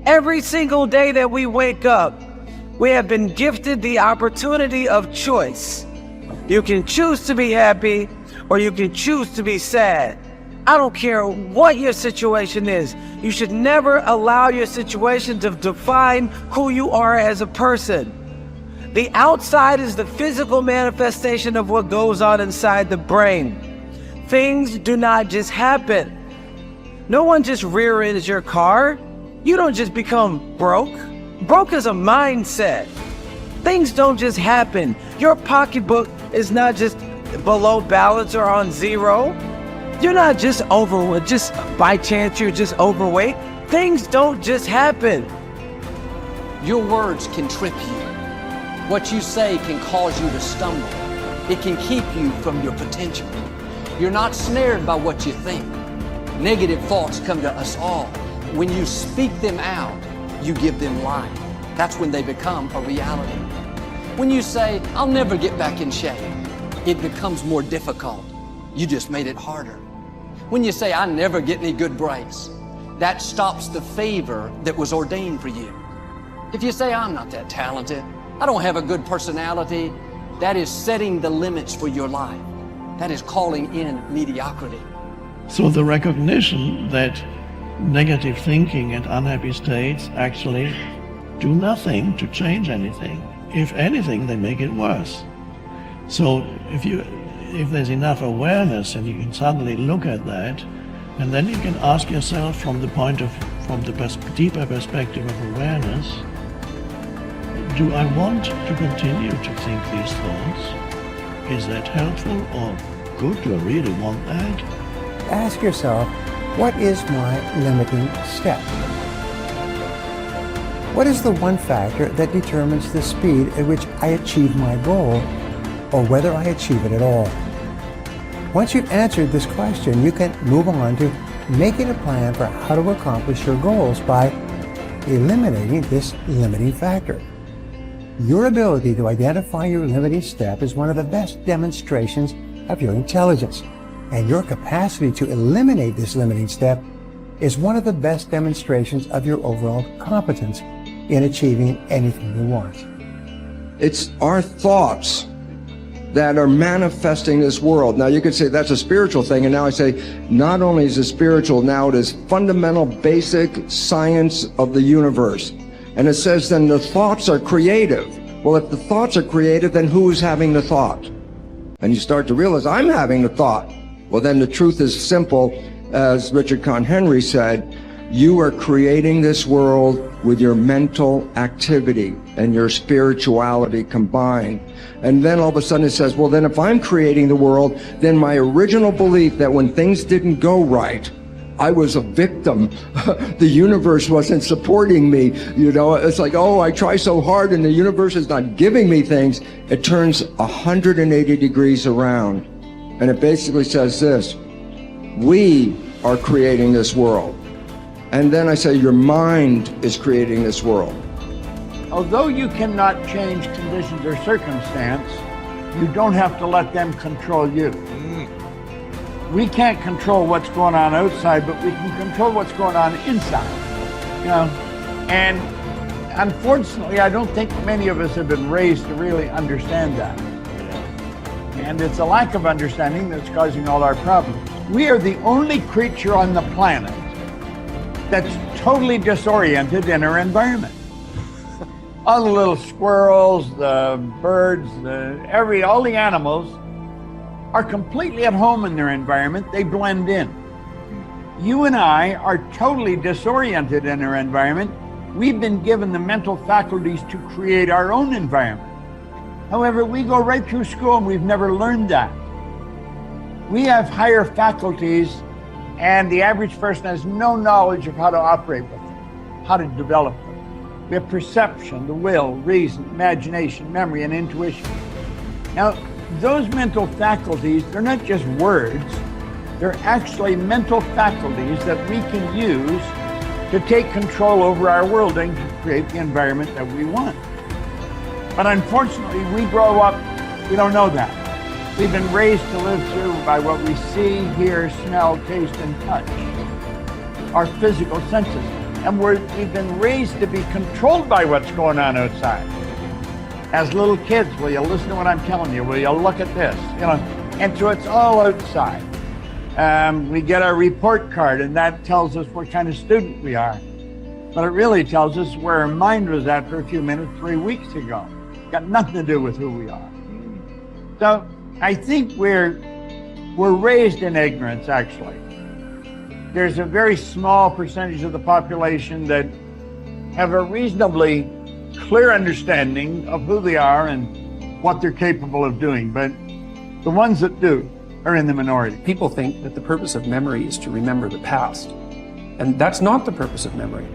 Every single day that we wake up, we have been gifted the opportunity of choice. You can choose to be happy or you can choose to be sad. I don't care what your situation is. You should never allow your situation to define who you are as a person. The outside is the physical manifestation of what goes on inside the brain. Things do not just happen. No one just rear-ends your car. You don't just become broke. Broke is a mindset. Things don't just happen. Your pocketbook is not just below balance or on zero. You're not just overweight, just by chance you're just overweight. Things don't just happen. Your words can trip you. What you say can cause you to stumble. It can keep you from your potential. You're not snared by what you think. Negative thoughts come to us all. When you speak them out, you give them life. That's when they become a reality. When you say, I'll never get back in shape, it becomes more difficult. You just made it harder. When you say, I never get any good breaks, that stops the favor that was ordained for you. If you say, I'm not that talented, I don't have a good personality, that is setting the limits for your life. That is calling in mediocrity. So the recognition that negative thinking and unhappy states actually do nothing to change anything. If anything, they make it worse. So if there's enough awareness and you can suddenly look at that, and then you can ask yourself from the deeper perspective of awareness, do I want to continue to think these thoughts? Is that helpful or good? Do I really want that? Ask yourself, what is my limiting step? What is the one factor that determines the speed at which I achieve my goal, or whether I achieve it at all? Once you've answered this question, you can move on to making a plan for how to accomplish your goals by eliminating this limiting factor. Your ability to identify your limiting step is one of the best demonstrations of your intelligence, and your capacity to eliminate this limiting step is one of the best demonstrations of your overall competence in achieving anything you want. It's our thoughts that are manifesting this world. Now you could say that's a spiritual thing, and now I say not only is it spiritual, now it is fundamental basic science of the universe. And it says then the thoughts are creative. Well, if the thoughts are creative, then who's having the thought? And you start to realize I'm having the thought. Well, then the truth is simple. As Richard Conn Henry said, you are creating this world with your mental activity and your spirituality combined. And then all of a sudden it says, well, then if I'm creating the world, then my original belief that when things didn't go right, I was a victim. The universe wasn't supporting me. You know, it's like, oh, I try so hard and the universe is not giving me things. It turns 180 degrees around. And it basically says this: we are creating this world. And then I say your mind is creating this world. Although you cannot change conditions or circumstance, you don't have to let them control you. We can't control what's going on outside, but we can control what's going on inside. You know, and unfortunately, I don't think many of us have been raised to really understand that. And it's a lack of understanding that's causing all our problems. We are the only creature on the planet that's totally disoriented in our environment. All the little squirrels, the birds, all the animals are completely at home in their environment. They blend in. You and I are totally disoriented in our environment. We've been given the mental faculties to create our own environment. However, we go right through school and we've never learned that. We have higher faculties, and the average person has no knowledge of how to operate with them, how to develop them. We have perception, the will, reason, imagination, memory, and intuition. Now, those mental faculties, they're not just words, they're actually mental faculties that we can use to take control over our world and to create the environment that we want. But unfortunately, we grow up, we don't know that. We've been raised to live through by what we see, hear, smell, taste, and touch. Our physical senses. And we've been raised to be controlled by what's going on outside. As little kids, will you listen to what I'm telling you? Will you look at this? And so it's all outside. We get our report card, and that tells us what kind of student we are. But it really tells us where our mind was at for a few minutes 3 weeks ago. Got nothing to do with who we are. So I think we're raised in ignorance, actually. There's a very small percentage of the population that have a reasonably clear understanding of who they are and what they're capable of doing, but the ones that do are in the minority. People think that the purpose of memory is to remember the past, and that's not the purpose of memory.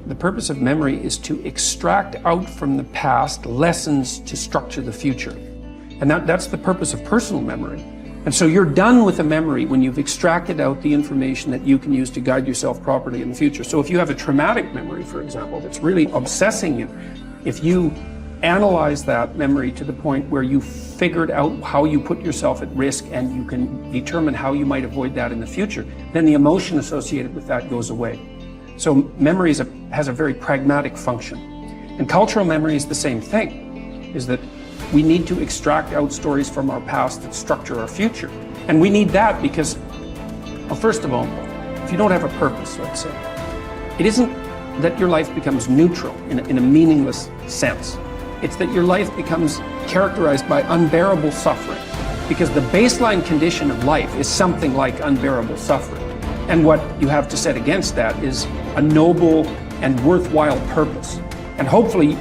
The purpose of memory is to extract out from the past lessons to structure the future, and that's the purpose of personal memory. And so you're done with a memory when you've extracted out the information that you can use to guide yourself properly in the future. So if you have a traumatic memory, for example, that's really obsessing you, if you analyze that memory to the point where you figured out how you put yourself at risk and you can determine how you might avoid that in the future, then the emotion associated with that goes away. So memory has a very pragmatic function. And cultural memory is the same thing, is that we need to extract out stories from our past that structure our future. And we need that because, well, first of all, if you don't have a purpose, let's say, it isn't that your life becomes neutral in a meaningless sense. It's that your life becomes characterized by unbearable suffering, because the baseline condition of life is something like unbearable suffering. And what you have to set against that is a noble and worthwhile purpose. And hopefully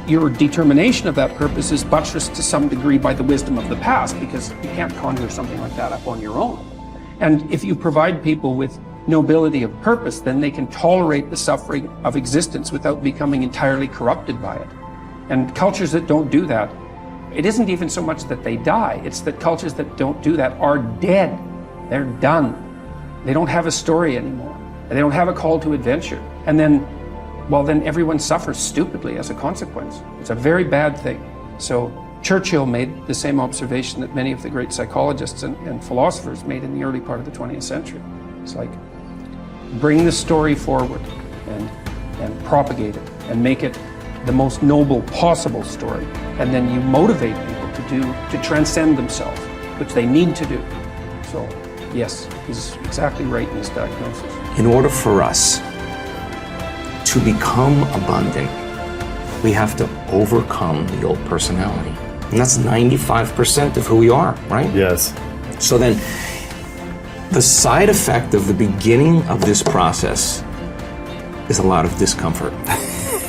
your determination of that purpose is buttressed to some degree by the wisdom of the past, because you can't conjure something like that up on your own. And if you provide people with nobility of purpose, then they can tolerate the suffering of existence without becoming entirely corrupted by it. And cultures that don't do that, it isn't even so much that they die, it's that cultures that don't do that are dead. They're done. They don't have a story anymore. They don't have a call to adventure. And then everyone suffers stupidly as a consequence. It's a very bad thing. So Churchill made the same observation that many of the great psychologists and philosophers made in the early part of the 20th century. It's like, bring the story forward and propagate it and make it the most noble possible story. And then you motivate people to transcend themselves, which they need to do. So yes, he's exactly right in his diagnosis. In order for us to become abundant, we have to overcome the old personality. And that's 95% of who we are, right? Yes. So then, the side effect of the beginning of this process is a lot of discomfort.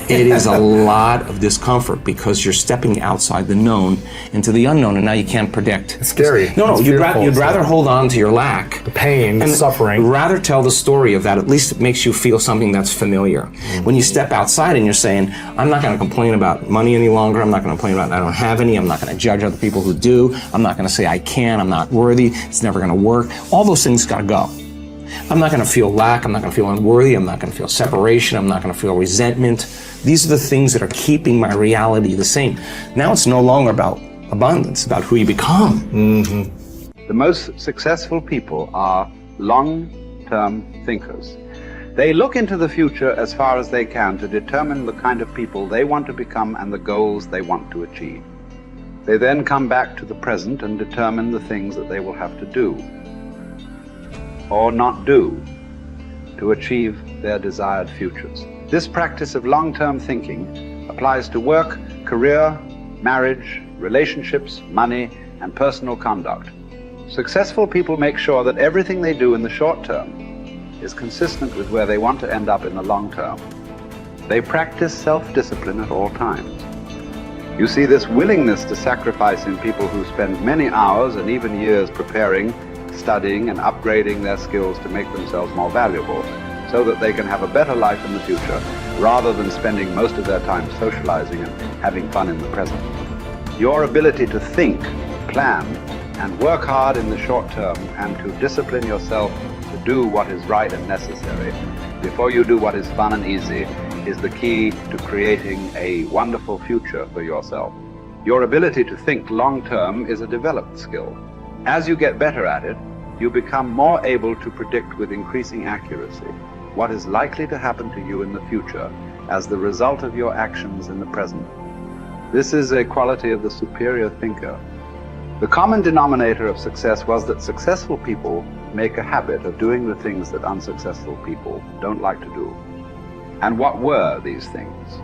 It is a lot of discomfort because you're stepping outside the known into the unknown, and now you can't predict. It's scary. No, you'd rather hold on to your lack. The pain, the and suffering. Rather tell the story of that. At least it makes you feel something that's familiar. Mm-hmm. When you step outside and you're saying, I'm not going to complain about money any longer. I'm not going to complain about I don't have any. I'm not going to judge other people who do. I'm not going to say I can. I'm not worthy. It's never going to work. All those things got to go. I'm not going to feel lack. I'm not going to feel unworthy. I'm not going to feel separation. I'm not going to feel resentment. These are the things that are keeping my reality the same. Now it's no longer about abundance, about who you become. Mm-hmm. The most successful people are long-term thinkers. They look into the future as far as they can to determine the kind of people they want to become and the goals they want to achieve. They then come back to the present and determine the things that they will have to do or not do to achieve their desired futures. This practice of long-term thinking applies to work, career, marriage, relationships, money, and personal conduct. Successful people make sure that everything they do in the short term is consistent with where they want to end up in the long term. They practice self-discipline at all times. You see this willingness to sacrifice in people who spend many hours and even years preparing, studying, and upgrading their skills to make themselves more valuable, so that they can have a better life in the future, rather than spending most of their time socializing and having fun in the present. Your ability to think, plan, and work hard in the short term, and to discipline yourself to do what is right and necessary before you do what is fun and easy, is the key to creating a wonderful future for yourself. Your ability to think long term is a developed skill. As you get better at it, you become more able to predict with increasing accuracy. what is likely to happen to you in the future as the result of your actions in the present. This is a quality of the superior thinker. The common denominator of success was that successful people make a habit of doing the things that unsuccessful people don't like to do. And what were these things?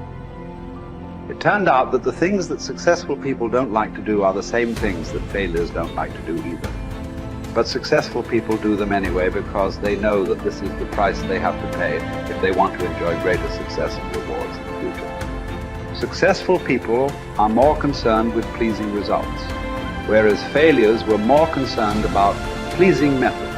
It turned out that the things that successful people don't like to do are the same things that failures don't like to do either. But successful people do them anyway because they know that this is the price they have to pay if they want to enjoy greater success and rewards in the future. Successful people are more concerned with pleasing results, whereas failures were more concerned about pleasing method.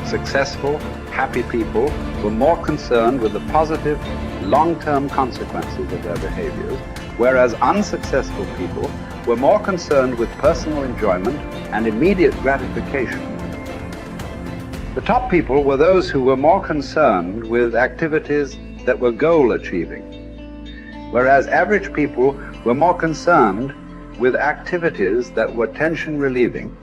Successful, happy people were more concerned with the positive, long-term consequences of their behaviors, whereas unsuccessful people were more concerned with personal enjoyment and immediate gratification. The top people were those who were more concerned with activities that were goal-achieving, whereas average people were more concerned with activities that were tension-relieving